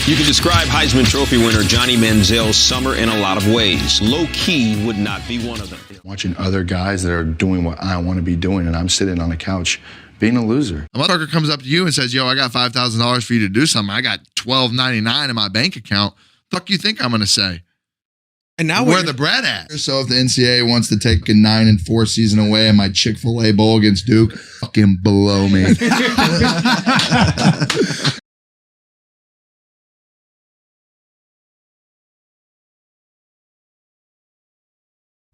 You can describe Heisman Trophy winner Johnny Manziel's summer in a lot of ways. Low-key would not be one of them. Watching other guys that are doing what I want to be doing, and I'm sitting on the couch being a loser. A motherfucker comes up to you and says, yo, I got $5,000 for you to do something. I got $12.99 in my bank account. Fuck you think I'm going to say? And now where the bread at? So if the NCAA wants to take a 9-4 season away in my Chick-fil-A bowl against Duke, fucking blow me.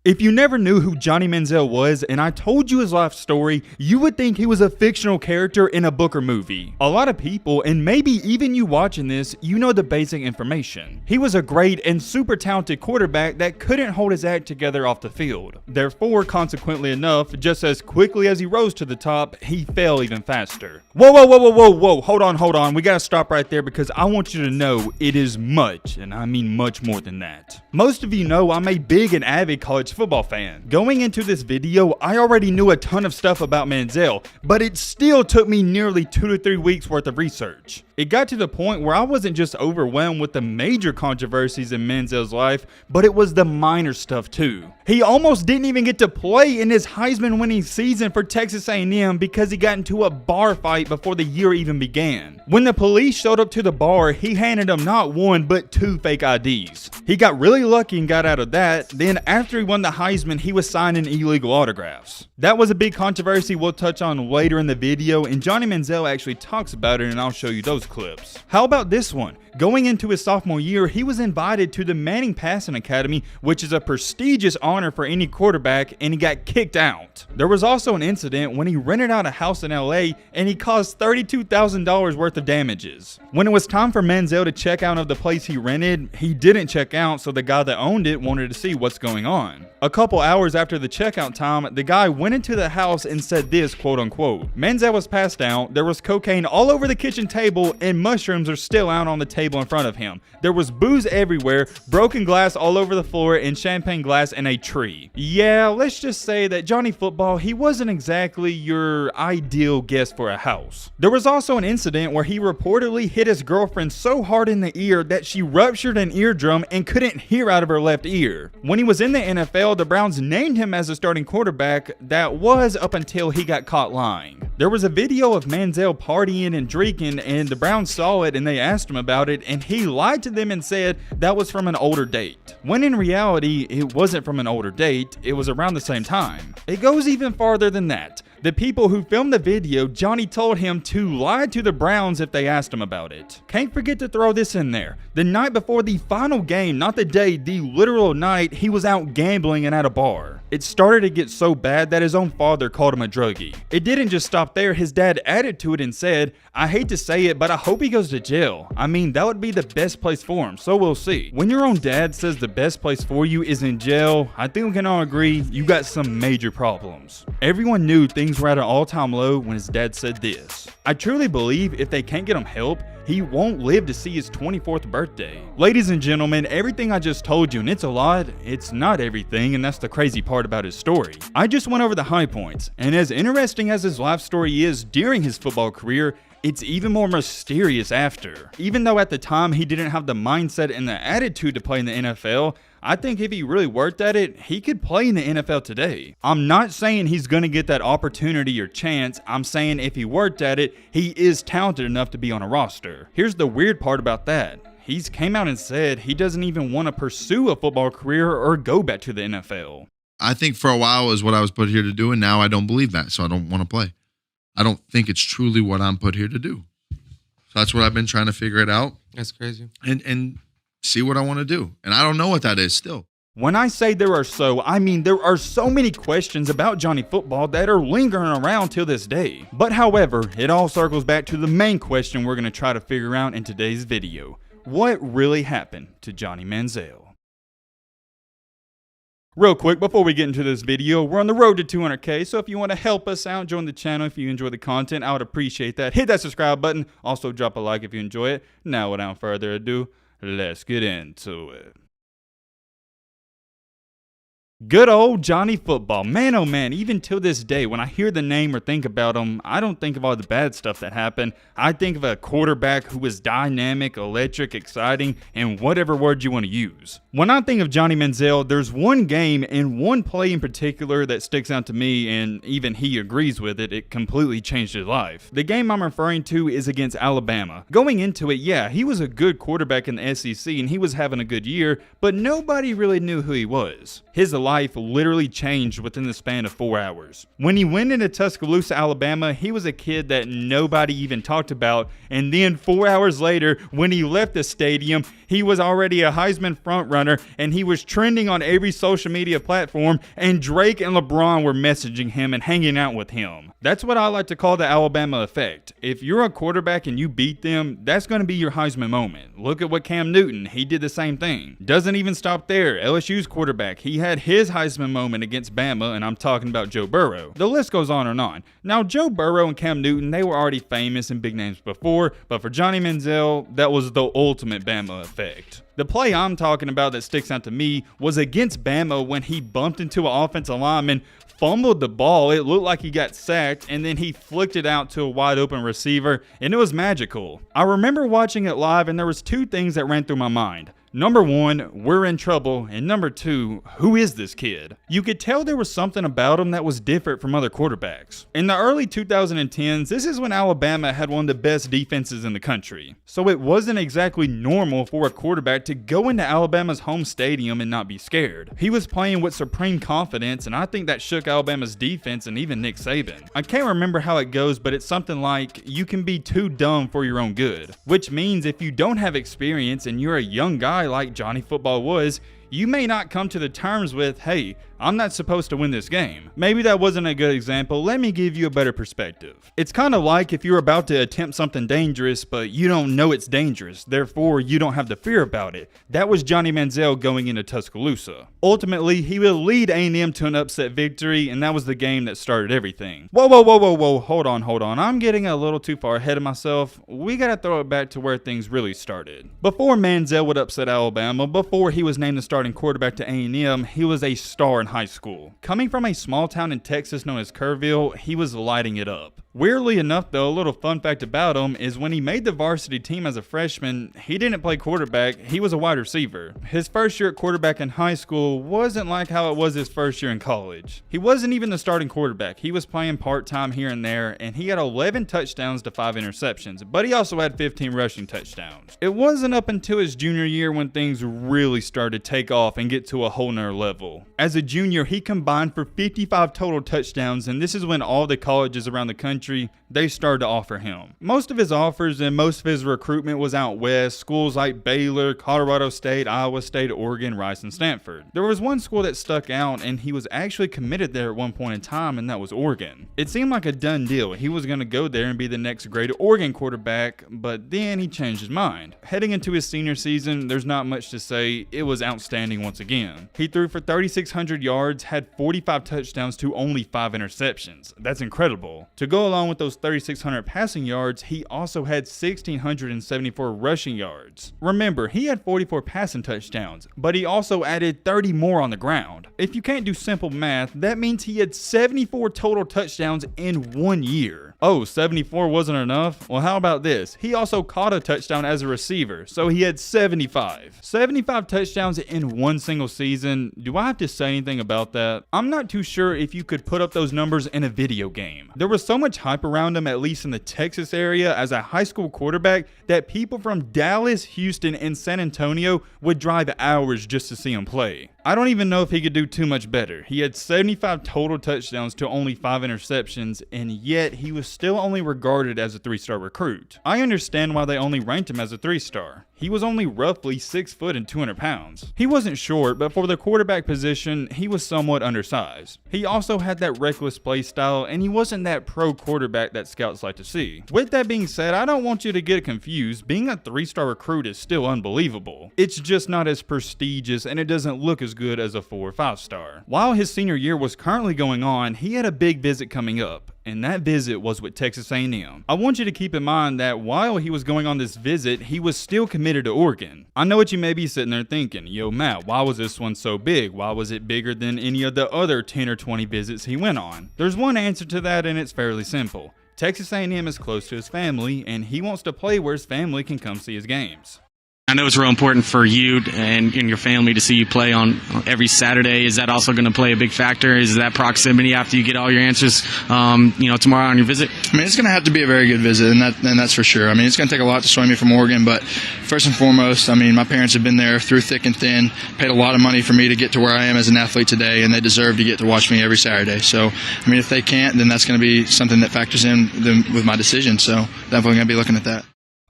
If you never knew who Johnny Manziel was and I told you his life story, you would think he was a fictional character in a book or movie. A lot of people, and maybe even you watching this, you know the basic information. He was a great and super talented quarterback that couldn't hold his act together off the field. Therefore, consequently enough, just as quickly as he rose to the top, he fell even faster. Whoa, hold on. We gotta stop right there because I want you to know it is much, and I mean much more than that. Most of you know I'm a big and avid college football fan. Going into this video, I already knew a ton of stuff about Manziel, but it still took me nearly 2 to 3 weeks worth of research. It got to the point where I wasn't just overwhelmed with the major controversies in Manziel's life, but it was the minor stuff too. He almost didn't even get to play in his Heisman winning season for Texas A&M because he got into a bar fight before the year even began. When the police showed up to the bar, he handed them not 1 but 2 fake IDs. He got really lucky and got out of that. Then after he won the Heisman, he was signing illegal autographs. That was a big controversy we'll touch on later in the video, and Johnny Manziel actually talks about it, and I'll show you those clips. How about this one? Going into his sophomore year, he was invited to the Manning Passing Academy, which is a prestigious honor for any quarterback, and he got kicked out. There was also an incident when he rented out a house in LA and he caused $32,000 worth of damages. When it was time for Manziel to check out of the place he rented, he didn't check out, so the guy that owned it wanted to see what's going on. A couple hours after the checkout time, the guy went into the house and said this, quote unquote, Manziel was passed out, there was cocaine all over the kitchen table, and mushrooms are still out on the table in front of him. There was booze everywhere, broken glass all over the floor, and champagne glass in a tree. Yeah, let's just say that Johnny Football, he wasn't exactly your ideal guest for a house. There was also an incident where he reportedly hit his girlfriend so hard in the ear that she ruptured an eardrum and couldn't hear out of her left ear. When he was in the NFL, the Browns named him as a starting quarterback. That was up until he got caught lying. There was a video of Manziel partying and drinking, and the Browns saw it and they asked him about it, and he lied to them and said that was from an older date. When in reality, it wasn't from an older date, it was around the same time. It goes even farther than that. The people who filmed the video, Johnny told him to lie to the Browns if they asked him about it. Can't forget to throw this in there. The night before the final game, not the day, the literal night, he was out gambling and at a bar. It started to get so bad that his own father called him a druggie. It didn't just stop there. His dad added to it and said, I hate to say it, but I hope he goes to jail. I mean, that would be the best place for him, so we'll see. When your own dad says the best place for you is in jail, I think we can all agree you got some major problems. Everyone knew things were at an all-time low when his dad said this. I truly believe if they can't get him help, he won't live to see his 24th birthday. Ladies and gentlemen, everything I just told you, and it's a lot, it's not everything, and that's the crazy part about his story. I just went over the high points, and as interesting as his life story is during his football career, it's even more mysterious after. Even though at the time he didn't have the mindset and the attitude to play in the NFL, I think if he really worked at it, he could play in the NFL today. I'm not saying he's going to get that opportunity or chance. I'm saying if he worked at it, he is talented enough to be on a roster. Here's the weird part about that. He's came out and said he doesn't even want to pursue a football career or go back to the NFL. I think for a while is what I was put here to do, and now I don't believe that, so I don't want to play. I don't think it's truly what I'm put here to do. So that's what I've been trying to figure it out. That's crazy. And see what I want to do. And I don't know what that is still. When I say I mean there are so many questions about Johnny Football that are lingering around till this day. But however, it all circles back to the main question we're going to try to figure out in today's video. What really happened to Johnny Manziel? Real quick, before we get into this video, we're on the road to 200K, so if you want to help us out, join the channel if you enjoy the content, I would appreciate that. Hit that subscribe button. Also, drop a like if you enjoy it. Now, without further ado, let's get into it. Good old Johnny Football. Man, oh man, even till this day, when I hear the name or think about him, I don't think of all the bad stuff that happened. I think of a quarterback who was dynamic, electric, exciting, and whatever word you want to use. When I think of Johnny Manziel, there's one game and one play in particular that sticks out to me, and even he agrees with it. It completely changed his life. The game I'm referring to is against Alabama. Going into it, yeah, he was a good quarterback in the SEC, and he was having a good year, but nobody really knew who he was. His life literally changed within the span of 4 hours. When he went into Tuscaloosa, Alabama, he was a kid that nobody even talked about, and then 4 hours later, when he left the stadium, he was already a Heisman frontrunner, and he was trending on every social media platform, and Drake and LeBron were messaging him and hanging out with him. That's what I like to call the Alabama effect. If you're a quarterback and you beat them, that's going to be your Heisman moment. Look at what Cam Newton, he did the same thing. Doesn't even stop there. LSU's quarterback, he had his Heisman moment against Bama, and I'm talking about Joe Burrow. The list goes on and on. Now, Joe Burrow and Cam Newton, they were already famous and big names before, but for Johnny Manziel, that was the ultimate Bama effect. The play I'm talking about that sticks out to me was against Bama when he bumped into an offensive lineman, fumbled the ball, it looked like he got sacked, and then he flicked it out to a wide open receiver, and it was magical. I remember watching it live, and there was two things that ran through my mind. Number one, we're in trouble, and number two, who is this kid? You could tell there was something about him that was different from other quarterbacks. In the early 2010s, this is when Alabama had one of the best defenses in the country. So it wasn't exactly normal for a quarterback to go into Alabama's home stadium and not be scared. He was playing with supreme confidence, and I think that shook Alabama's defense and even Nick Saban. I can't remember how it goes, but it's something like, you can be too dumb for your own good. Which means if you don't have experience and you're a young guy like Johnny Football was, you may not come to the terms with, hey, I'm not supposed to win this game. Maybe that wasn't a good example. Let me give you a better perspective. It's kind of like if you're about to attempt something dangerous, but you don't know it's dangerous. Therefore, you don't have the fear about it. That was Johnny Manziel going into Tuscaloosa. Ultimately, he would lead A&M to an upset victory, and that was the game that started everything. Whoa. Hold on. I'm getting a little too far ahead of myself. We gotta throw it back to where things really started. Before Manziel would upset Alabama, before he was named the starting quarterback to A&M, he was a star in high school. Coming from a small town in Texas known as Kerrville, he was lighting it up. Weirdly enough though, a little fun fact about him is when he made the varsity team as a freshman, he didn't play quarterback, he was a wide receiver. His first year at quarterback in high school wasn't like how it was his first year in college. He wasn't even the starting quarterback, he was playing part-time here and there, and he had 11 touchdowns to 5 interceptions, but he also had 15 rushing touchdowns. It wasn't up until his junior year when things really started to take off and get to a whole nother level. As a junior, he combined for 55 total touchdowns, and this is when all the colleges around the country, they started to offer him. Most of his offers and most of his recruitment was out west, schools like Baylor, Colorado State, Iowa State, Oregon, Rice, and Stanford. There was one school that stuck out, and he was actually committed there at one point in time, and that was Oregon. It seemed like a done deal. He was going to go there and be the next great Oregon quarterback, but then he changed his mind. Heading into his senior season, there's not much to say. It was outstanding once again. He threw for 3,600 yards, had 45 touchdowns to only 5 interceptions. That's incredible. To go along with those 3,600 passing yards, he also had 1,674 rushing yards. Remember, he had 44 passing touchdowns, but he also added 30 more on the ground. If you can't do simple math, that means he had 74 total touchdowns in 1 year. Oh, 74 wasn't enough? Well, how about this? He also caught a touchdown as a receiver, so he had 75. 75 touchdowns in one single season. Do I have to say anything about that? I'm not too sure if you could put up those numbers in a video game. There was so much hype around him, at least in the Texas area, as a high school quarterback that people from Dallas, Houston, and San Antonio would drive hours just to see him play. I don't even know if he could do too much better. He had 75 total touchdowns to only 5 interceptions, and yet he was still only regarded as a 3-star recruit. I understand why they only ranked him as a 3-star. He was only roughly 6 foot and 200 pounds. He wasn't short, but for the quarterback position, he was somewhat undersized. He also had that reckless play style, and he wasn't that pro quarterback that scouts like to see. With that being said, I don't want you to get confused. Being a 3-star recruit is still unbelievable. It's just not as prestigious, and it doesn't look as good as a 4 or 5-star. While his senior year was currently going on, he had a big visit coming up. and that visit was with Texas A&M. I want you to keep in mind that while he was going on this visit, he was still committed to Oregon. I know what you may be sitting there thinking, yo Matt, why was this one so big? Why was it bigger than any of the other 10 or 20 visits he went on? There's one answer to that, and it's fairly simple. Texas A&M is close to his family, and he wants to play where his family can come see his games. I know it's real important for you and your family to see you play on every Saturday. Is that also going to play a big factor? Is that proximity after you get all your answers, tomorrow on your visit? I mean, it's going to have to be a very good visit, and that's for sure. I mean, it's going to take a lot to sway me from Oregon, but first and foremost, I mean, my parents have been there through thick and thin, paid a lot of money for me to get to where I am as an athlete today, and they deserve to get to watch me every Saturday. So, I mean, if they can't, then that's going to be something that factors in with my decision. So, definitely going to be looking at that.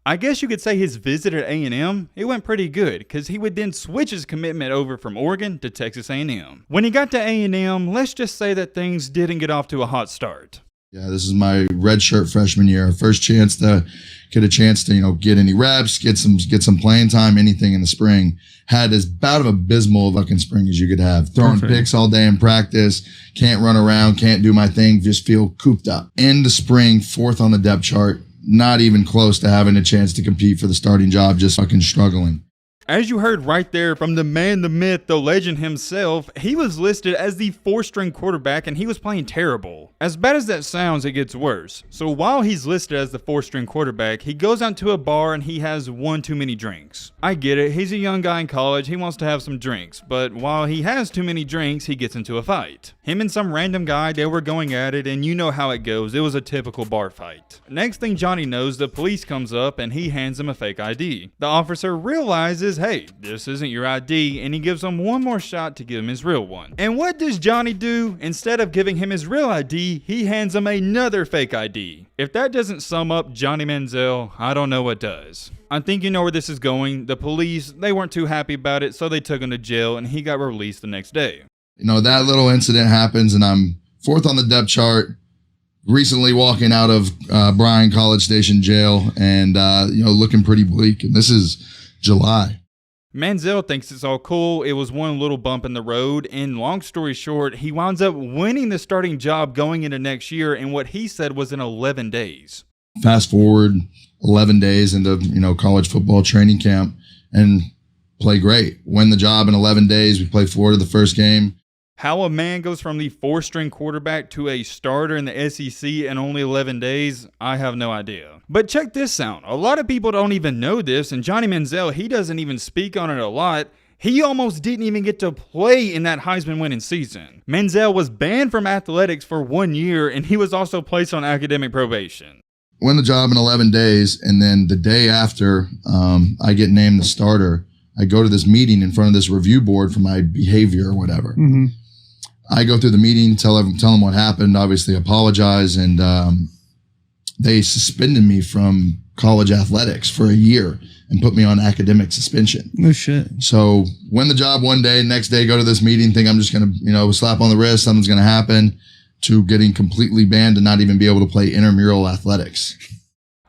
I guess you could say his visit at A&M, it went pretty good, because he would then switch his commitment over from Oregon to Texas A&M. When he got to A&M, let's just say that things didn't get off to a hot start. Yeah, this is my redshirt freshman year. First chance to get get any reps, get some playing time, anything in the spring. Had as about of abysmal fucking spring as you could have. Throwing picks all day in practice, can't run around, can't do my thing, just feel cooped up. In the spring, 4th on the depth chart. Not even close to having a chance to compete for the starting job, just fucking struggling. As you heard right there from the man, the myth, the legend himself, he was listed as the 4th-string quarterback and he was playing terrible. As bad as that sounds, it gets worse. So while he's listed as the 4th-string quarterback, he goes out to a bar and he has one too many drinks. I get it, he's a young guy in college, he wants to have some drinks, but while he has too many drinks, he gets into a fight. Him and some random guy, they were going at it, and you know how it goes, it was a typical bar fight. Next thing Johnny knows, the police comes up and he hands him a fake ID. The officer realizes, hey, this isn't your ID, and he gives him one more shot to give him his real one. And what does Johnny do? Instead of giving him his real ID, he hands him another fake ID. If that doesn't sum up Johnny Manziel, I don't know what does. I think you know where this is going. The police, they weren't too happy about it, so they took him to jail, and he got released the next day. You know, that little incident happens, and I'm 4th on the depth chart, recently walking out of Bryan College Station jail, and, looking pretty bleak. And this is July. Manziel thinks it's all cool. It was one little bump in the road, and long story short, he winds up winning the starting job going into next year in what he said was in 11 days. Fast forward 11 days into, college football training camp and play great. Win the job in 11 days. We play Florida the first game. How a man goes from the 4th-string quarterback to a starter in the SEC in only 11 days, I have no idea. But check this out. A lot of people don't even know this, and Johnny Manziel, he doesn't even speak on it a lot. He almost didn't even get to play in that Heisman winning season. Manziel was banned from athletics for 1 year, and he was also placed on academic probation. Win the job in 11 days, and then the day after I get named the starter, I go to this meeting in front of this review board for my behavior or whatever. Mm-hmm. I go through the meeting, tell them what happened, obviously apologize, and they suspended me from college athletics for a year and put me on academic suspension. No shit. So win the job one day, next day go to this meeting, think I'm just going to, slap on the wrist, something's going to happen, to getting completely banned and not even be able to play intramural athletics.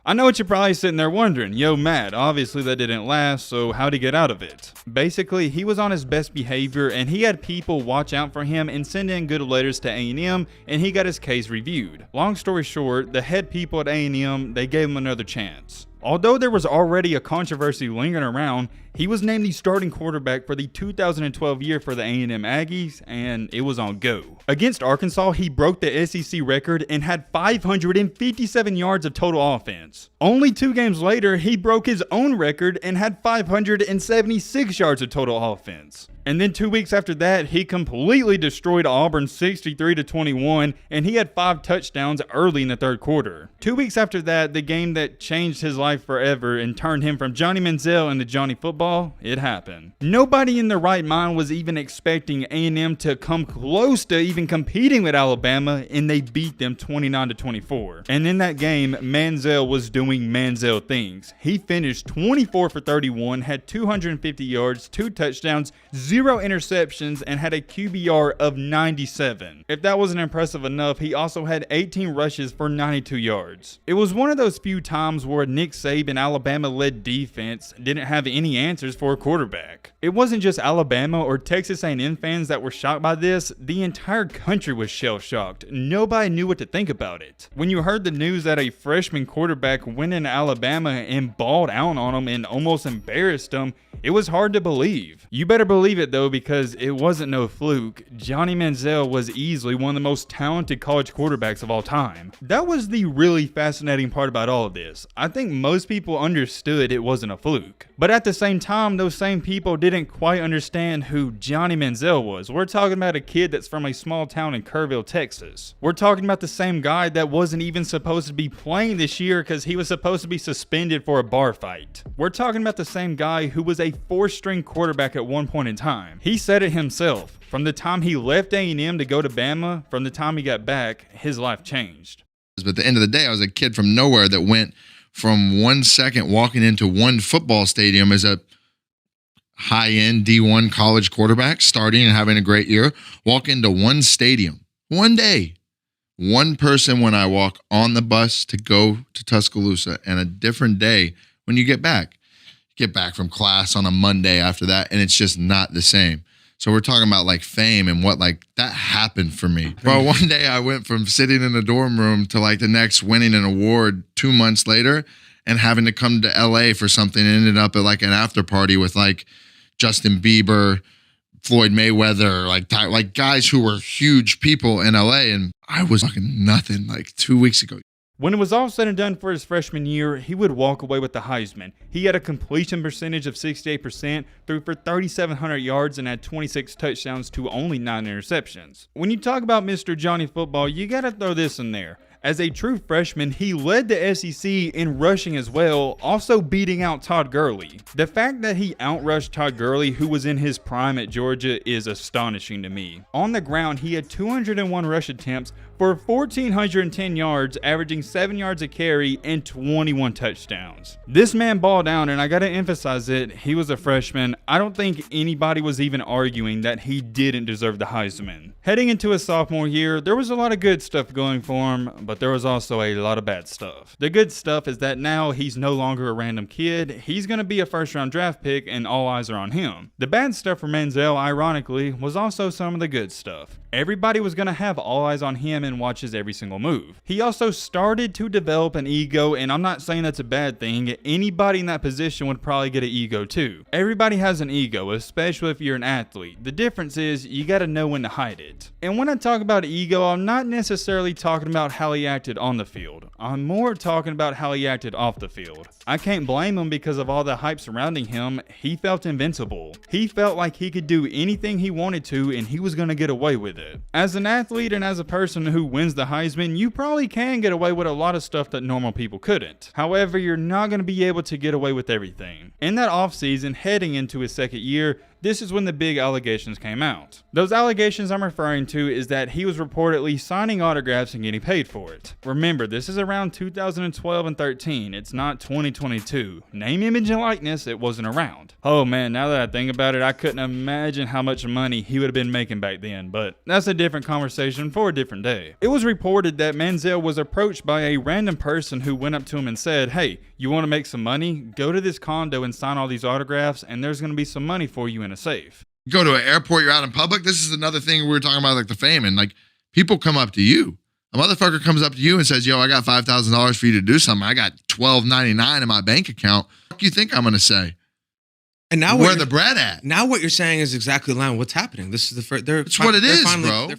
I know what you're probably sitting there wondering. Yo, Matt, obviously that didn't last, so how'd he get out of it? Basically, he was on his best behavior, and he had people watch out for him and send in good letters to A&M, and he got his case reviewed. Long story short, the head people at A&M, they gave him another chance. Although there was already a controversy lingering around, he was named the starting quarterback for the 2012 year for the A&M Aggies, and it was on go. Against Arkansas, he broke the SEC record and had 557 yards of total offense. Only 2 games later, he broke his own record and had 576 yards of total offense. And then 2 weeks after that, he completely destroyed Auburn 63-21, and he had 5 touchdowns early in the 3rd quarter. 2 weeks after that, the game that changed his life forever and turned him from Johnny Manziel into Johnny Football, it happened. Nobody in their right mind was even expecting A&M to come close to even competing with Alabama, and they beat them 29-24. And in that game, Manziel was doing Manziel things. He finished 24 for 31, had 250 yards, 2 touchdowns, 0 0 interceptions, and had a QBR of 97. If that wasn't impressive enough, he also had 18 rushes for 92 yards. It was one of those few times where a Nick Saban Alabama-led defense didn't have any answers for a quarterback. It wasn't just Alabama or Texas A&M fans that were shocked by this. The entire country was shell-shocked. Nobody knew what to think about it. When you heard the news that a freshman quarterback went into Alabama and balled out on them and almost embarrassed them, it was hard to believe. You better believe it though, because it wasn't no fluke. Johnny Manziel was easily one of the most talented college quarterbacks of all time. That was the really fascinating part about all of this. I think most people understood it wasn't a fluke. But at the same time, those same people didn't quite understand who Johnny Manziel was. We're talking about a kid that's from a small town in Kerrville, Texas. We're talking about the same guy that wasn't even supposed to be playing this year because he was supposed to be suspended for a bar fight. We're talking about the same guy who was a 4-string quarterback at one point in time. He said it himself. From the time he left A&M to go to Bama, from the time he got back, his life changed. But at the end of the day, I was a kid from nowhere that went from 1 second walking into one football stadium as a high-end D1 college quarterback, starting and having a great year, walk into one stadium, one day, one person when I walk on the bus to go to Tuscaloosa, and a different day when you get back. You get back from class on a Monday after that, and it's just not the same. So we're talking about like fame and what like that happened for me. Bro, one day I went from sitting in a dorm room to like the next winning an award 2 months later and having to come to LA for something, and ended up at like an after party with like Justin Bieber, Floyd Mayweather, like guys who were huge people in LA, and I was fucking nothing like 2 weeks ago. When it was all said and done for his freshman year, he would walk away with the Heisman. He had a completion percentage of 68%, threw for 3,700 yards, and had 26 touchdowns to only 9 interceptions. When you talk about Mr. Johnny Football, you gotta throw this in there. As a true freshman, he led the SEC in rushing as well, also beating out Todd Gurley. The fact that he outrushed Todd Gurley, who was in his prime at Georgia, is astonishing to me. On the ground, he had 201 rush attempts for 1,410 yards, averaging 7 yards a carry and 21 touchdowns. This man balled out, and I gotta emphasize it, he was a freshman. I don't think anybody was even arguing that he didn't deserve the Heisman. Heading into his sophomore year, there was a lot of good stuff going for him, but there was also a lot of bad stuff. The good stuff is that now he's no longer a random kid. He's going to be a first-round draft pick, and all eyes are on him. The bad stuff for Manziel, ironically, was also some of the good stuff. Everybody was going to have all eyes on him and watch his every single move. He also started to develop an ego, and I'm not saying that's a bad thing. Anybody in that position would probably get an ego too. Everybody has an ego, especially if you're an athlete. The difference is you got to know when to hide it. And when I talk about ego, I'm not necessarily talking about how he acted on the field. I'm more talking about how he acted off the field. I can't blame him because of all the hype surrounding him. He felt invincible. He felt like he could do anything he wanted to, and he was going to get away with it. As an athlete and as a person who wins the Heisman, you probably can get away with a lot of stuff that normal people couldn't. However, you're not going to be able to get away with everything. In that offseason, heading into his second year, this is when the big allegations came out. Those allegations I'm referring to is that he was reportedly signing autographs and getting paid for it. Remember, this is around 2012 and 13. It's not 2022. Name, image, and likeness, it wasn't around. Oh man, now that I think about it, I couldn't imagine how much money he would have been making back then, but that's a different conversation for a different day. It was reported that Manziel was approached by a random person who went up to him and said, "Hey, you want to make some money? Go to this condo and sign all these autographs, and there's going to be some money for you in a safe." You go to an airport, you're out in public. This is another thing we were talking about, like the fame, and like people come up to you. A motherfucker comes up to you and says, "Yo, I got $5,000 for you to do something. I got $12.99 in my bank account." What do you think I'm gonna say? And now where the bread at? Now what you're saying is exactly in line with what's happening. This is the first. It's what it is, bro.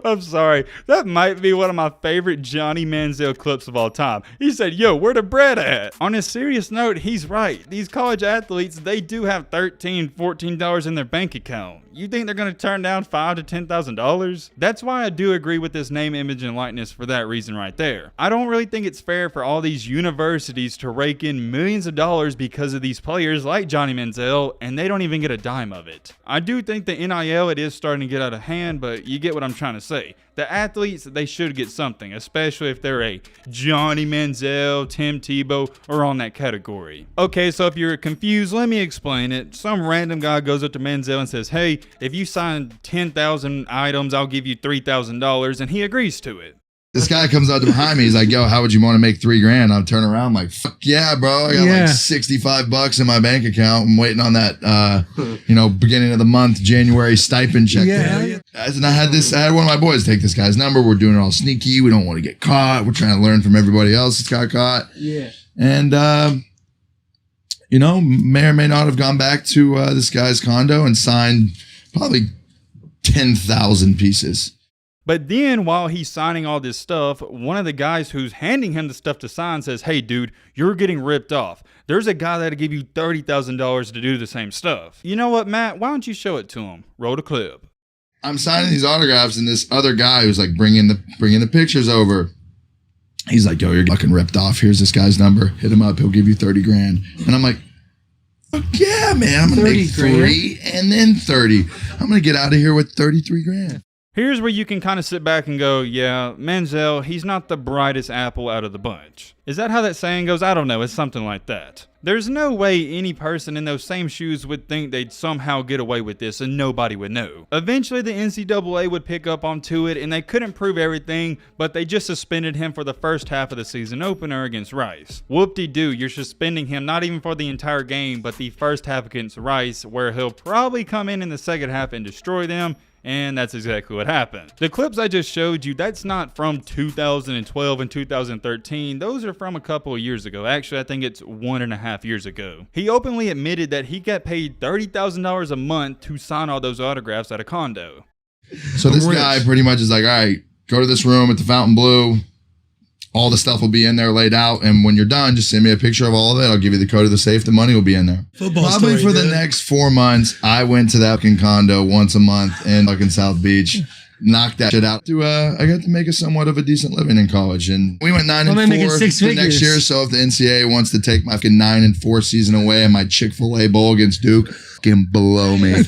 I'm sorry. That might be one of my favorite Johnny Manziel clips of all time. He said, "Yo, where the bread at?" On a serious note, he's right. These college athletes, they do have $13, $14 in their bank account. You think they're going to turn down $5,000 to $10,000? That's why I do agree with this name, image, and likeness for that reason right there. I don't really think it's fair for all these universities to rake in millions of dollars because of these players like Johnny Manziel, and they don't even get a dime of it. I do think the NIL, it is starting to get out of hand, but you get what what I'm trying to say. The athletes, they should get something, especially if they're a Johnny Manziel, Tim Tebow, or on that category. Okay, so if you're confused, let me explain it. Some random guy goes up to Manziel and says, hey, if you sign 10,000 items, I'll give you $3,000, and he agrees to it. This guy comes up to behind me. He's like, yo, how would you want to make $3,000? I'll turn around. I'm like, fuck yeah, bro. I got like $65 in my bank account. I'm waiting on that, beginning of the month, January stipend check. Yeah. And I had one of my boys take this guy's number. We're doing it all sneaky. We don't want to get caught. We're trying to learn from everybody else that's got caught. Yeah. And, may or may not have gone back to this guy's condo and signed probably 10,000 pieces. But then while he's signing all this stuff, one of the guys who's handing him the stuff to sign says, hey dude, you're getting ripped off. There's a guy that'll give you $30,000 to do the same stuff. You know what, Matt? Why don't you show it to him? Roll the clip. I'm signing these autographs and this other guy who's like bringing the pictures over. He's like, yo, you're fucking ripped off. Here's this guy's number. Hit him up. He'll give you 30 grand. And I'm like, fuck yeah, man. I'm going to make 3 and then 30. I'm going to get out of here with 33 grand. Here's where you can kind of sit back and go, yeah, Manziel, he's not the brightest apple out of the bunch. Is that how that saying goes? I don't know. It's something like that. There's no way any person in those same shoes would think they'd somehow get away with this and nobody would know. Eventually, the NCAA would pick up onto it and they couldn't prove everything, but they just suspended him for the first half of the season opener against Rice. Whoop-de-doo, you're suspending him not even for the entire game, but the first half against Rice, where he'll probably come in the second half and destroy them. And that's exactly what happened. The clips I just showed you, that's not from 2012 and 2013. Those are from a couple of years ago. Actually, I think it's 1.5 years ago. He openly admitted that he got paid $30,000 a month to sign all those autographs at a condo. So this guy pretty much is like, all right, go to this room at the Fontainebleau. All the stuff will be in there laid out. And when you're done, just send me a picture of all of it. I'll give you the code of the safe. The money will be in there. Probably for the next 4 months, I went to that fucking condo once a month in fucking South Beach. Knocked that shit out. I got to make a somewhat of a decent living in college. And we went 9-4 the next year. So if the NCAA wants to take my fucking 9-4 season away and my Chick-fil-A bowl against Duke, fucking below me.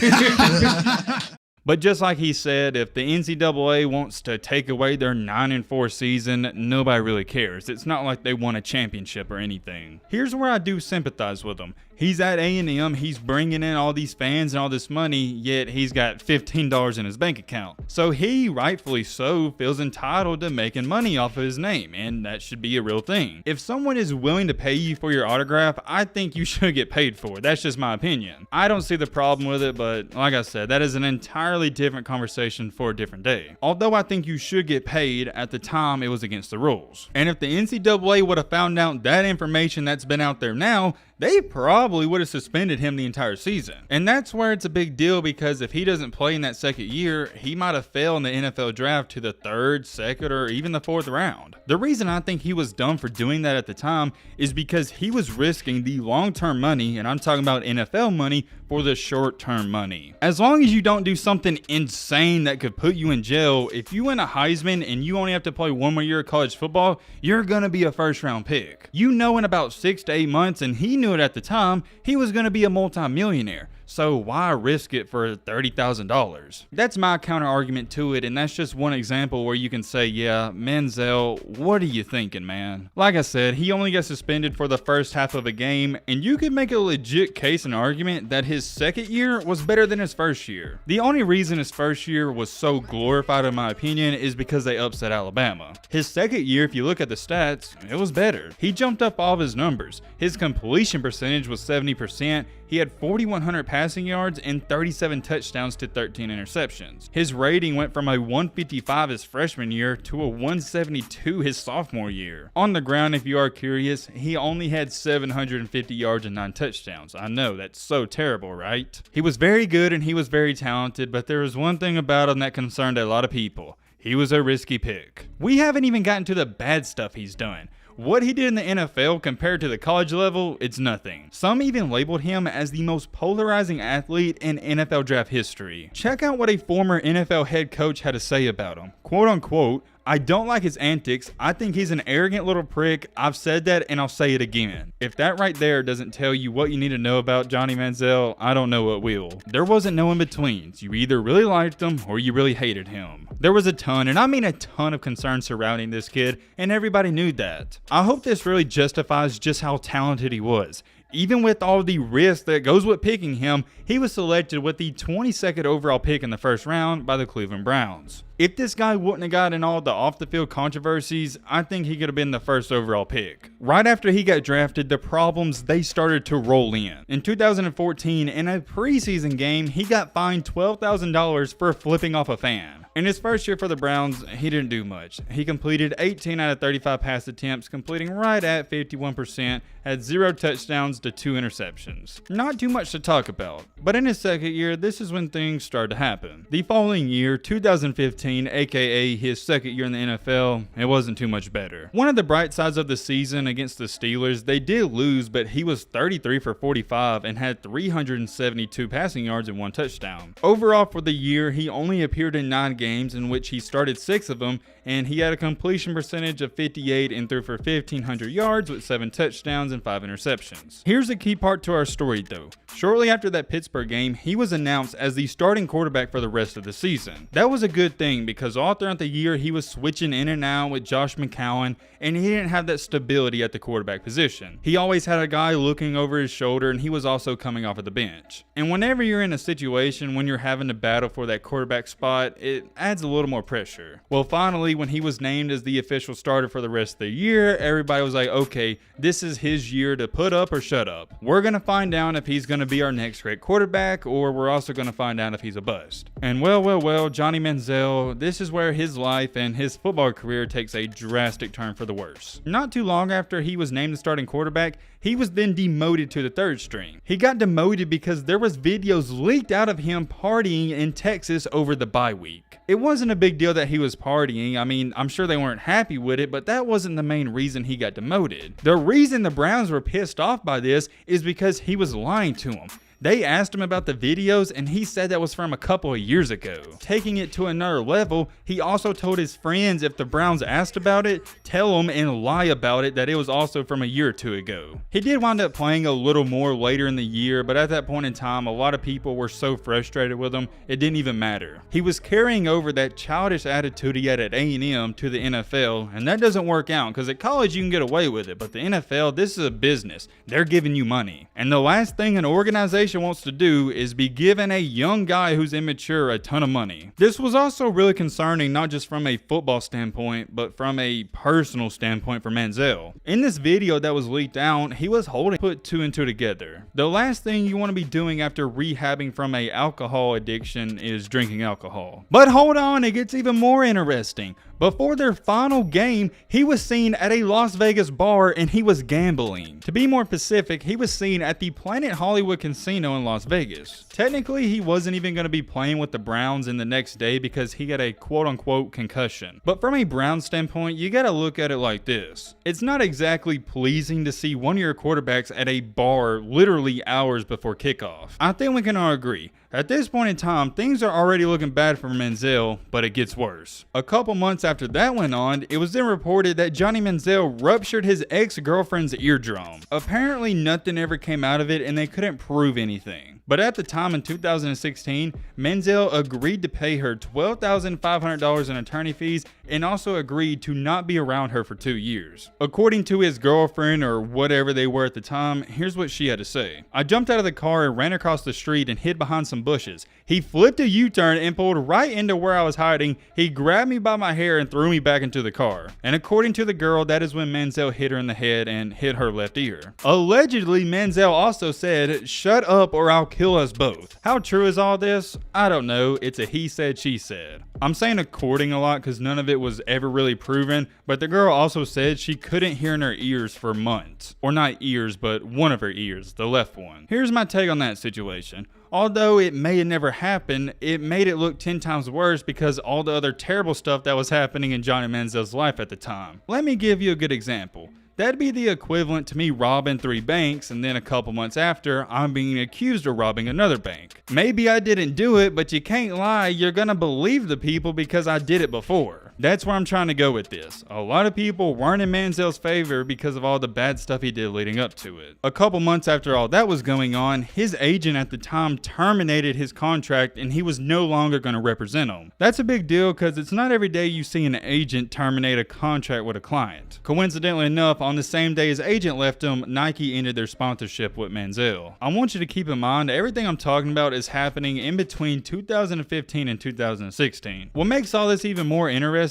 But just like he said, if the NCAA wants to take away their 9-4 season, nobody really cares. It's not like they won a championship or anything. Here's where I do sympathize with him. He's at A&M, he's bringing in all these fans and all this money, yet he's got $15 in his bank account. So he, rightfully so, feels entitled to making money off of his name, and that should be a real thing. If someone is willing to pay you for your autograph, I think you should get paid for it. That's just my opinion. I don't see the problem with it, but like I said, that is an entirely different conversation for a different day. Although I think you should get paid, at the time it was against the rules. And if the NCAA would have found out that information that's been out there now, they probably would have suspended him the entire season. And that's where it's a big deal, because if he doesn't play in that second year, he might have fell in the NFL draft to the 3rd, 2nd, or even the 4th round. The reason I think he was dumb for doing that at the time is because he was risking the long-term money, and I'm talking about NFL money, for the short-term money. As long as you don't do something insane that could put you in jail, if you win a Heisman and you only have to play 1 more year of college football, you're gonna be a first-round pick. You know in about 6 to 8 months, and he knew it at the time, he was gonna be a multi-millionaire. So why risk it for $30,000? That's my counter argument to it, and that's just one example where you can say, yeah, Manziel, what are you thinking, man? Like I said, he only got suspended for the first half of a game, and you could make a legit case and argument that his second year was better than his first year. The only reason his first year was so glorified in my opinion is because they upset Alabama. His second year, if you look at the stats, it was better. He jumped up all of his numbers. His completion percentage was 70%. He had 4,100 passing yards and 37 touchdowns to 13 interceptions. His rating went from a 155 his freshman year to a 172 his sophomore year. On the ground, if you are curious, he only had 750 yards and 9 touchdowns. I know, that's so terrible, right? He was very good and he was very talented, but there was one thing about him that concerned a lot of people. He was a risky pick. We haven't even gotten to the bad stuff he's done. What he did in the NFL compared to the college level, it's nothing. Some even labeled him as the most polarizing athlete in NFL draft history. Check out what a former NFL head coach had to say about him. Quote unquote, I don't like his antics. I think he's an arrogant little prick. I've said that and I'll say it again. If that right there doesn't tell you what you need to know about Johnny Manziel, I don't know what will. There wasn't no in-betweens. You either really liked him or you really hated him. There was a ton, and I mean a ton of concern surrounding this kid, and everybody knew that. I hope this really justifies just how talented he was. Even with all the risk that goes with picking him, he was selected with the 22nd overall pick in the first round by the Cleveland Browns. If this guy wouldn't have gotten all the off-the-field controversies, I think he could have been the first overall pick. Right after he got drafted, the problems, they started to roll in. In 2014, in a preseason game, he got fined $12,000 for flipping off a fan. In his first year for the Browns, he didn't do much. He completed 18 out of 35 pass attempts, completing right at 51%, had 0 touchdowns to 2 interceptions. Not too much to talk about, but in his second year, this is when things started to happen. The following year, 2015, aka his second year in the NFL, it wasn't too much better. One of the bright sides of the season against the Steelers, they did lose, but he was 33 for 45 and had 372 passing yards and 1 touchdown. Overall for the year, he only appeared in 9 games in which he started 6 of them, and he had a completion percentage of 58 and threw for 1,500 yards with 7 touchdowns and 5 interceptions. Here's a key part to our story though. Shortly after that Pittsburgh game, he was announced as the starting quarterback for the rest of the season. That was a good thing because all throughout the year he was switching in and out with Josh McCown, and he didn't have that stability at the quarterback position. He always had a guy looking over his shoulder, and he was also coming off of the bench. And whenever you're in a situation when you're having to battle for that quarterback spot, it adds a little more pressure. Well, finally, when he was named as the official starter for the rest of the year, everybody was like, okay, this is his year to put up or shut up. We're going to find out if he's going to be our next great quarterback, or we're also going to find out if he's a bust. And well, Johnny Manziel, this is where his life and his football career takes a drastic turn for the worse. Not too long after he was named the starting quarterback, he was then demoted to the 3rd string. He got demoted because there was videos leaked out of him partying in Texas over the bye week. It wasn't a big deal that he was partying. I mean, I'm sure they weren't happy with it, but that wasn't the main reason he got demoted. The reason the Browns were pissed off by this is because he was lying to them. They asked him about the videos, and he said that was from a couple of years ago. Taking it to another level, he also told his friends if the Browns asked about it, tell them and lie about it that it was also from a year or 2 ago. He did wind up playing a little more later in the year, but at that point in time, a lot of people were so frustrated with him, it didn't even matter. He was carrying over that childish attitude he had at A&M to the NFL, and that doesn't work out because at college you can get away with it, but the NFL, this is a business. They're giving you money. And the last thing an organization wants to do is be giving a young guy who's immature a ton of money. This was also really concerning, not just from a football standpoint, but from a personal standpoint for Manziel. In this video that was leaked out, he was holding put 2 and 2 together. The last thing you want to be doing after rehabbing from a alcohol addiction is drinking alcohol. But hold on, it gets even more interesting. Before their final game, he was seen at a Las Vegas bar and he was gambling. To be more specific, he was seen at the Planet Hollywood Casino in Las Vegas. Technically, he wasn't even going to be playing with the Browns in the next day because he got a quote-unquote concussion. But from a Browns standpoint, you gotta look at it like this. It's not exactly pleasing to see one of your quarterbacks at a bar literally hours before kickoff. I think we can all agree. At this point in time, things are already looking bad for Manziel, but it gets worse. A couple months after that went on, it was then reported that Johnny Manziel ruptured his ex-girlfriend's eardrum. Apparently nothing ever came out of it and they couldn't prove anything. But at the time in 2016, Manziel agreed to pay her $12,500 in attorney fees and also agreed to not be around her for 2 years. According to his girlfriend, or whatever they were at the time, here's what she had to say. I jumped out of the car and ran across the street and hid behind some bushes. He flipped a U-turn and pulled right into where I was hiding. He grabbed me by my hair and threw me back into the car. And according to the girl, that is when Manziel hit her in the head and hit her left ear. Allegedly, Manziel also said, "Shut up or I'll kill us both." How true is all this? I don't know. It's a he said, she said. I'm saying according a lot because none of it was ever really proven, but the girl also said she couldn't hear in her ears for months. Or not ears, but one of her ears, the left one. Here's my take on that situation. Although it may have never happened, it made it look 10 times worse because all the other terrible stuff that was happening in Johnny Manziel's life at the time. Let me give you a good example. That'd be the equivalent to me robbing 3 banks and then a couple months after, I'm being accused of robbing another bank. Maybe I didn't do it, but you can't lie, you're gonna believe the people because I did it before. That's where I'm trying to go with this. A lot of people weren't in Manziel's favor because of all the bad stuff he did leading up to it. A couple months after all that was going on, his agent at the time terminated his contract and he was no longer going to represent him. That's a big deal because it's not every day you see an agent terminate a contract with a client. Coincidentally enough, on the same day his agent left him, Nike ended their sponsorship with Manziel. I want you to keep in mind everything I'm talking about is happening in between 2015 and 2016. What makes all this even more interesting,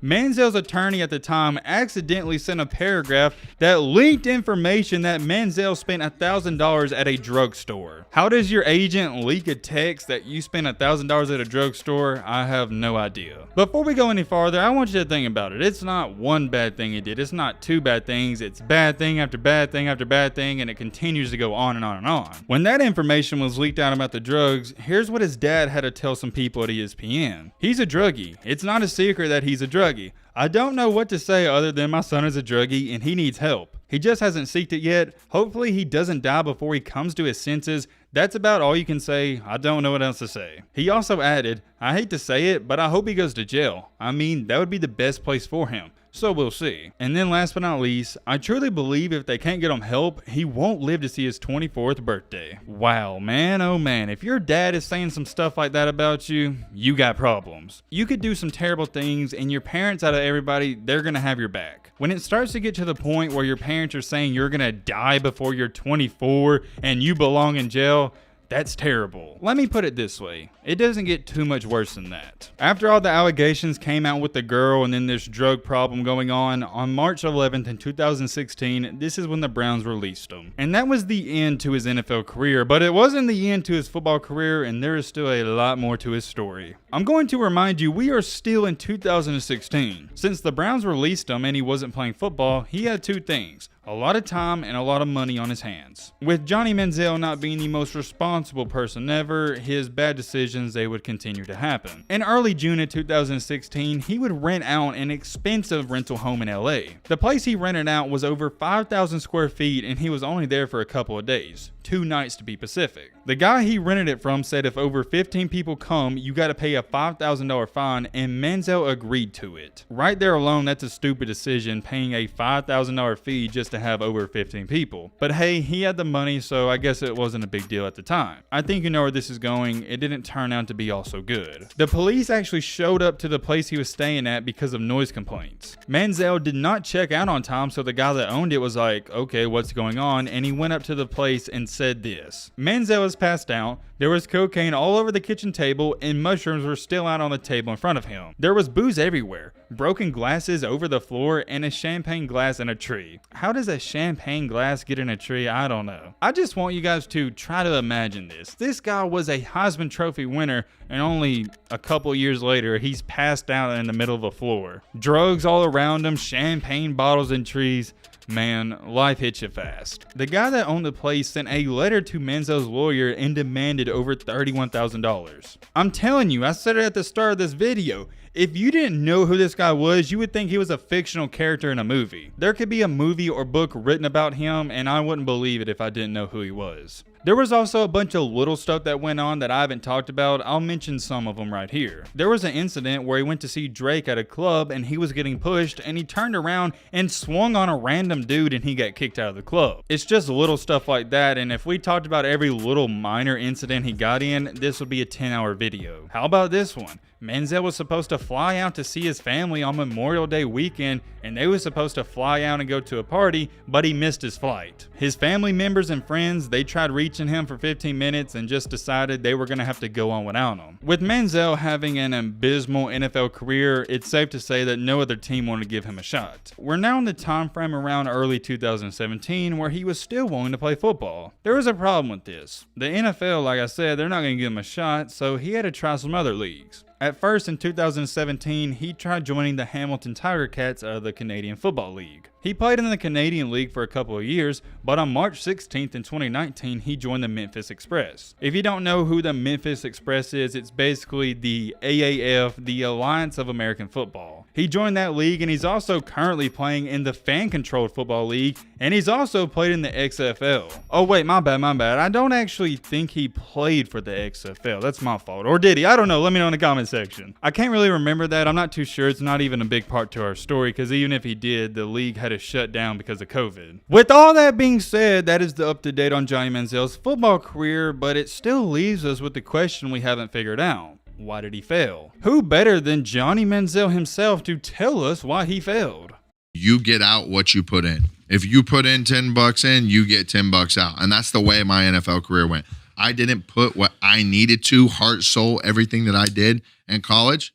Manziel's attorney at the time accidentally sent a paragraph that leaked information that Manziel spent $1,000 at a drugstore. How does your agent leak a text that you spent $1,000 at a drugstore? I have no idea. Before we go any farther, I want you to think about it. It's not one bad thing he did. It's not 2 bad things. It's bad thing after bad thing after bad thing, and it continues to go on and on and on. When that information was leaked out about the drugs, here's what his dad had to tell some people at ESPN. He's a druggie. It's not a secret that he's a druggie. I don't know what to say other than my son is a druggie and he needs help. He just hasn't seeked it yet. Hopefully he doesn't die before he comes to his senses. That's about all you can say. I don't know what else to say. He also added, I hate to say it, but I hope he goes to jail. I mean, that would be the best place for him. So we'll see. And then last but not least, I truly believe if they can't get him help, he won't live to see his 24th birthday. Wow, man, oh man, if your dad is saying some stuff like that about you, you got problems. You could do some terrible things and your parents out of everybody, they're gonna have your back. When it starts to get to the point where your parents are saying you're gonna die before you're 24 and you belong in jail, that's terrible. Let me put it this way. It doesn't get too much worse than that. After all the allegations came out with the girl and then this drug problem going on March 11th in 2016, this is when the Browns released him. And that was the end to his NFL career, but it wasn't the end to his football career, and there is still a lot more to his story. I'm going to remind you, we are still in 2016. Since the Browns released him and he wasn't playing football, he had 2 things. A lot of time and a lot of money on his hands. With Johnny Manziel not being the most responsible person ever, his bad decisions, they would continue to happen. In early June of 2016, he would rent out an expensive rental home in LA. The place he rented out was over 5,000 square feet and he was only there for a couple of days. 2 nights to be specific. The guy he rented it from said if over 15 people come, you gotta pay a $5,000 fine, and Manziel agreed to it. Right there alone, that's a stupid decision, paying a $5,000 fee just to have over 15 people. But hey, he had the money, so I guess it wasn't a big deal at the time. I think you know where this is going. It didn't turn out to be all so good. The police actually showed up to the place he was staying at because of noise complaints. Manziel did not check out on time, so the guy that owned it was like, okay, what's going on? And he went up to the place and said this. Manziel was passed out, there was cocaine all over the kitchen table, and mushrooms were still out on the table in front of him. There was booze everywhere, broken glasses over the floor, and a champagne glass in a tree. How does a champagne glass get in a tree? I don't know. I just want you guys to try to imagine this. This guy was a Heisman Trophy winner, and only a couple years later, he's passed out in the middle of a floor. Drugs all around him, champagne bottles and trees. Man, life hits you fast. The guy that owned the place sent a letter to Manziel's lawyer and demanded over $31,000. I'm telling you, I said it at the start of this video. If you didn't know who this guy was, you would think he was a fictional character in a movie. There could be a movie or book written about him, and I wouldn't believe it if I didn't know who he was. There was also a bunch of little stuff that went on that I haven't talked about. I'll mention some of them right here. There was an incident where he went to see Drake at a club and he was getting pushed, and he turned around and swung on a random dude and he got kicked out of the club. It's just little stuff like that, and if we talked about every little minor incident he got in, this would be a 10-hour video. How about this one? Manziel was supposed to fly out to see his family on Memorial Day weekend, and they were supposed to fly out and go to a party, but he missed his flight. His family members and friends, they tried reaching him for 15 minutes and just decided they were going to have to go on without him. With Manziel having an abysmal NFL career, it's safe to say that no other team wanted to give him a shot. We're now in the time frame around early 2017 where he was still willing to play football. There was a problem with this. The NFL, like I said, they're not going to give him a shot, so he had to try some other leagues. At first, in 2017, he tried joining the Hamilton Tiger Cats of the Canadian Football League. He played in the Canadian League for a couple of years, but on March 16th in 2019, he joined the Memphis Express. If you don't know who the Memphis Express is, it's basically the AAF, the Alliance of American Football. He joined that league, and he's also currently playing in the fan-controlled football league, and he's also played in the XFL. Oh wait, my bad. I don't actually think he played for the XFL. That's my fault. Or did he? I don't know. Let me know in the comment section. I can't really remember that. I'm not too sure. It's not even a big part to our story, because even if he did, the league had to shut down because of COVID. With all that being said, that is the up-to-date on Johnny Manziel's football career, but it still leaves us with the question we haven't figured out. Why did he fail? Who better than Johnny Manziel himself to tell us why he failed? You get out what you put in. If you put in $10 in, you get $10 out. And that's the way my NFL career went. I didn't put what I needed to, heart, soul, everything that I did in college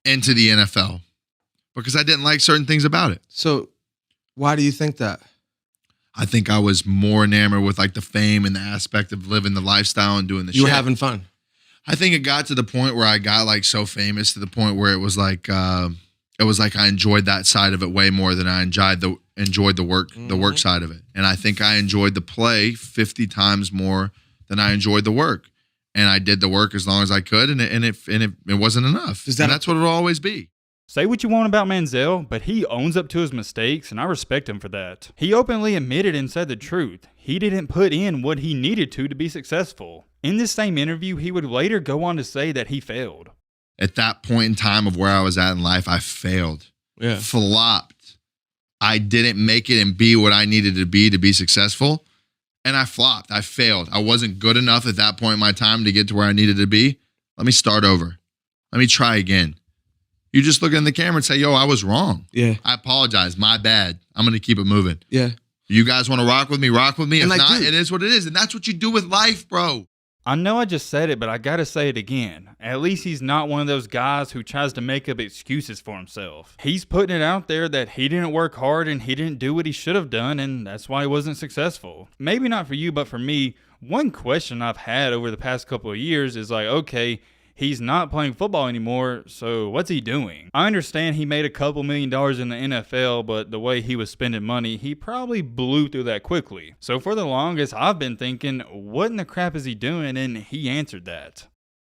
into the NFL because I didn't like certain things about it. So why do you think that? I think I was more enamored with like the fame and the aspect of living the lifestyle and doing the shit. You were having fun. I think it got to the point where I got like so famous to the point where it was like I enjoyed that side of it way more than I enjoyed the work side of it. And I think I enjoyed the play 50 times more than I enjoyed the work. And I did the work as long as I could, and it wasn't enough. And that's what it'll always be. Say what you want about Manziel, but he owns up to his mistakes, and I respect him for that. He openly admitted and said the truth. He didn't put in what he needed to be successful. In this same interview, he would later go on to say that he failed. At that point in time of where I was at in life, I failed. Yeah. Flopped. I didn't make it and be what I needed to be successful. And I flopped. I failed. I wasn't good enough at that point in my time to get to where I needed to be. Let me start over. Let me try again. You just look in the camera and say, yo, I was wrong. Yeah. I apologize. My bad. I'm going to keep it moving. Yeah. You guys want to rock with me? Rock with me. If And like, not, dude, it is what it is. And that's what you do with life, bro. I know I just said it, but I gotta say it again. At least he's not one of those guys who tries to make up excuses for himself. He's putting it out there that he didn't work hard and he didn't do what he should have done, and that's why he wasn't successful. Maybe not for you, but for me, one question I've had over the past couple of years is like, okay, he's not playing football anymore, so what's he doing? I understand he made a couple $1 million in the NFL, but the way he was spending money, he probably blew through that quickly. So for the longest, I've been thinking, what in the crap is he doing? And he answered that.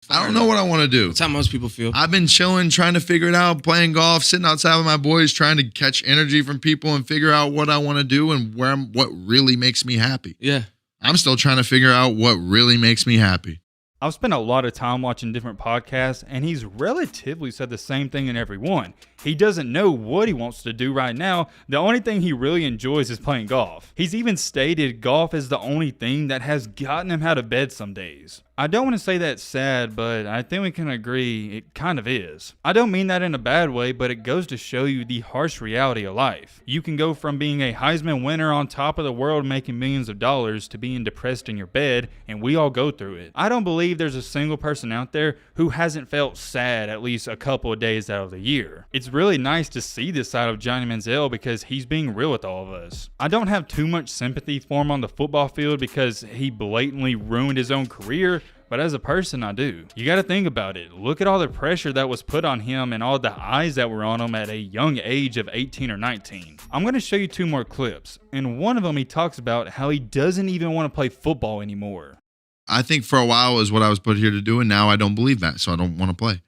I don't know what I want to do. That's how most people feel. I've been chilling, trying to figure it out, playing golf, sitting outside with my boys, trying to catch energy from people and figure out what I want to do and what really makes me happy. Yeah. I'm still trying to figure out what really makes me happy. I've spent a lot of time watching different podcasts, and he's relatively said the same thing in every one. He doesn't know what he wants to do right now. The only thing he really enjoys is playing golf. He's even stated golf is the only thing that has gotten him out of bed some days. I don't want to say that's sad, but I think we can agree it kind of is. I don't mean that in a bad way, but it goes to show you the harsh reality of life. You can go from being a Heisman winner on top of the world making millions of dollars to being depressed in your bed, and we all go through it. I don't believe there's a single person out there who hasn't felt sad at least a couple of days out of the year. It's really nice to see this side of Johnny Manziel because he's being real with all of us. I don't have too much sympathy for him on the football field because he blatantly ruined his own career, but as a person, I do. You gotta think about it. Look at all the pressure that was put on him and all the eyes that were on him at a young age of 18 or 19. I'm gonna show you two more clips. In one of them, he talks about how he doesn't even want to play football anymore. I think for a while is what I was put here to do, and now I don't believe that, so I don't want to play.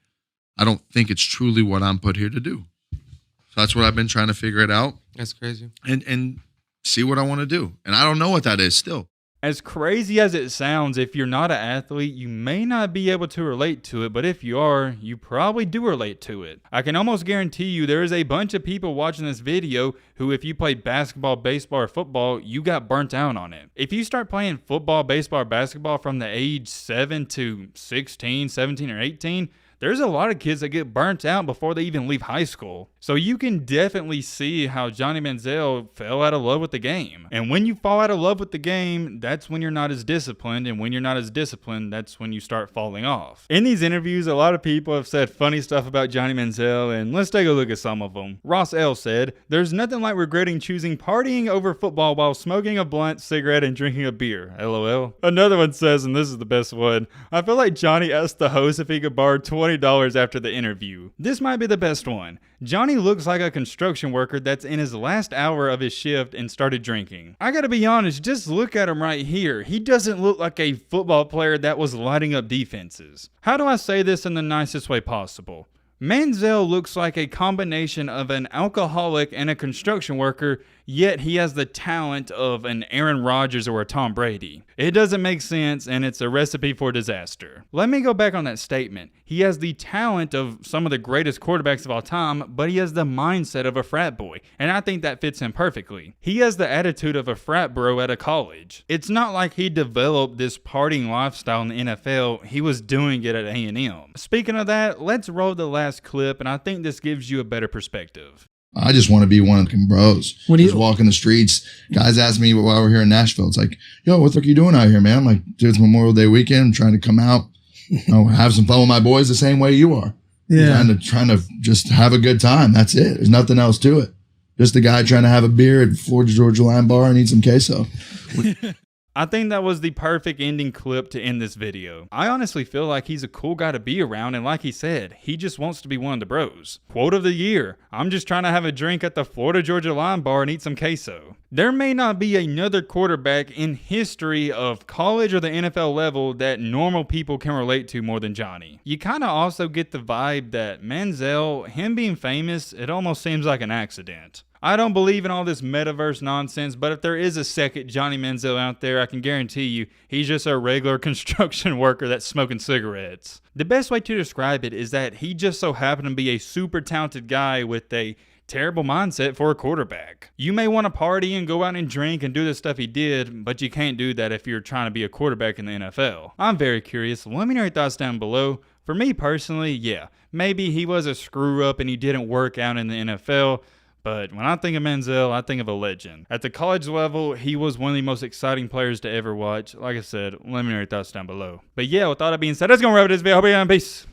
I don't think it's truly what I'm put here to do. So that's what I've been trying to figure it out That's crazy. and see what I want to do. And I don't know what that is still. As crazy as it sounds, if you're not an athlete, you may not be able to relate to it, but if you are, you probably do relate to it. I can almost guarantee you there is a bunch of people watching this video who, if you played basketball, baseball, or football, you got burnt out on it. If you start playing football, baseball, or basketball from the age 7 to 16, 17, or 18, there's a lot of kids that get burnt out before they even leave high school. So you can definitely see how Johnny Manziel fell out of love with the game. And when you fall out of love with the game, that's when you're not as disciplined. And when you're not as disciplined, that's when you start falling off. In these interviews, a lot of people have said funny stuff about Johnny Manziel, and let's take a look at some of them. Ross L. said, "There's nothing like regretting choosing partying over football while smoking a blunt, cigarette, and drinking a beer. LOL. Another one says, and this is the best one, "I feel like Johnny asked the host if he could borrow $20 after the interview." This might be the best one. "Johnny looks like a construction worker that's in his last hour of his shift and started drinking. I gotta be honest, just look at him right here. He doesn't look like a football player that was lighting up defenses." How do I say this in the nicest way possible? Manziel looks like a combination of an alcoholic and a construction worker, yet he has the talent of an Aaron Rodgers or a Tom Brady. It doesn't make sense, and it's a recipe for disaster. Let me go back on that statement. He has the talent of some of the greatest quarterbacks of all time, but he has the mindset of a frat boy, and I think that fits him perfectly. He has the attitude of a frat bro at a college. It's not like he developed this partying lifestyle in the NFL. He was doing it at A&M. Speaking of that, let's roll the last clip, and I think this gives you a better perspective. I just want to be one of them bros. What do you- Just walking the streets. Guys ask me while we're here in Nashville. It's like, yo, what the fuck are you doing out here, man? I'm like, dude, it's Memorial Day weekend. I'm trying to come out, have some fun with my boys the same way you are. Yeah. Trying to just have a good time. That's it. There's nothing else to it. Just a guy trying to have a beer at Florida Georgia Line Bar and eat some queso. I think that was the perfect ending clip to end this video. I honestly feel like he's a cool guy to be around, and like he said, he just wants to be one of the bros. Quote of the year, I'm just trying to have a drink at the Florida Georgia Line Bar and eat some queso. There may not be another quarterback in history of college or the NFL level that normal people can relate to more than Johnny. You kind of also get the vibe that Manziel, him being famous, it almost seems like an accident. I don't believe in all this metaverse nonsense, but if there is a second Johnny Manziel out there, I can guarantee you he's just a regular construction worker that's smoking cigarettes. The best way to describe it is that he just so happened to be a super talented guy with a terrible mindset for a quarterback. You may want to party and go out and drink and do the stuff he did, but you can't do that if you're trying to be a quarterback in the NFL. I'm very curious. Let me know your thoughts down below. For me personally, yeah, maybe he was a screw up and he didn't work out in the NFL. But when I think of Manziel, I think of a legend. At the college level, he was one of the most exciting players to ever watch. Like I said, let me know your thoughts down below. But yeah, with all that being said, that's going to wrap it this video. Hope you have peace.